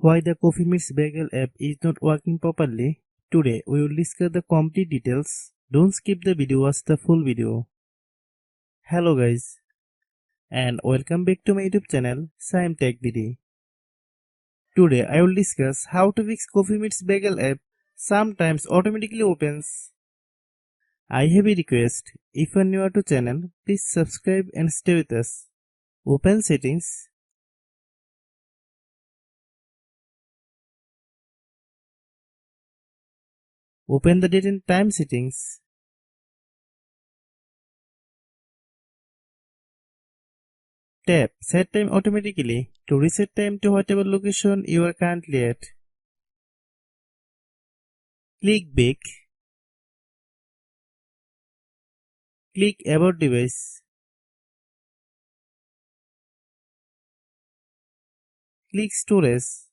why the Coffee Meets Bagel app is not working properly. Today we will discuss the complete details. Don't skip the video, watch the full video. Hello guys and welcome back to my YouTube channel Shaem Tech BD. Today I will discuss how to fix Coffee Meets Bagel app sometimes automatically opens. I have a request. If you are new to channel, please subscribe and stay with us. Open settings. Open the date and time settings. Tap Set Time automatically to reset time to whatever location you are currently at. Click Back. Click About Device. Click Storage.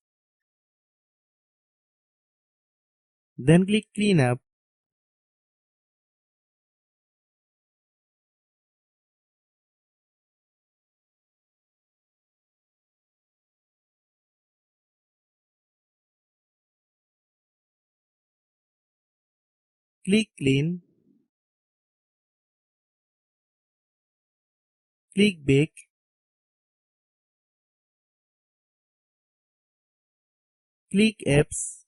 Then click Clean Up. Click Clean. Click Back. Click Apps.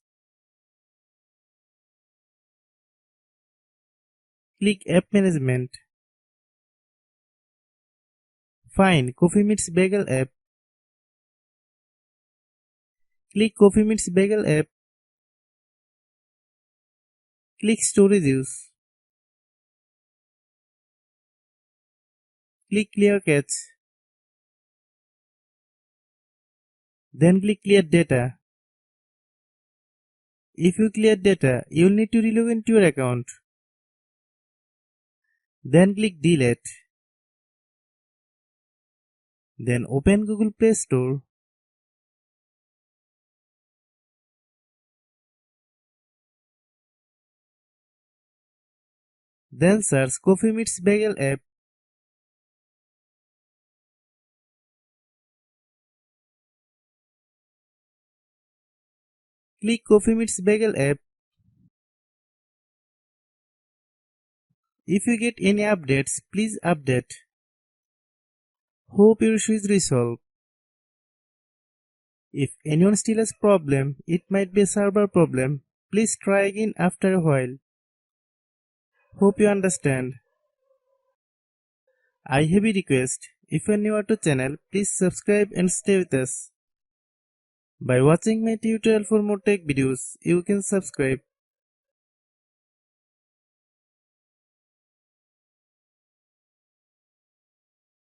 Click App Management. Find Coffee Meets Bagel app. Click Coffee Meets Bagel app. Click Storage Use. Click Clear Cache. Then click Clear Data. If you clear data, you will need to relog into your account. Then click Delete. Then open Google Play Store. Then search Coffee Meets Bagel app. Click Coffee Meets Bagel app. If you get any updates, please update. Hope your issue is resolved. If anyone still has problem, it might be a server problem. Please try again after a while. Hope you understand. I have a request. If you are new to channel, please subscribe and stay with us. By watching my tutorial for more tech videos, you can subscribe.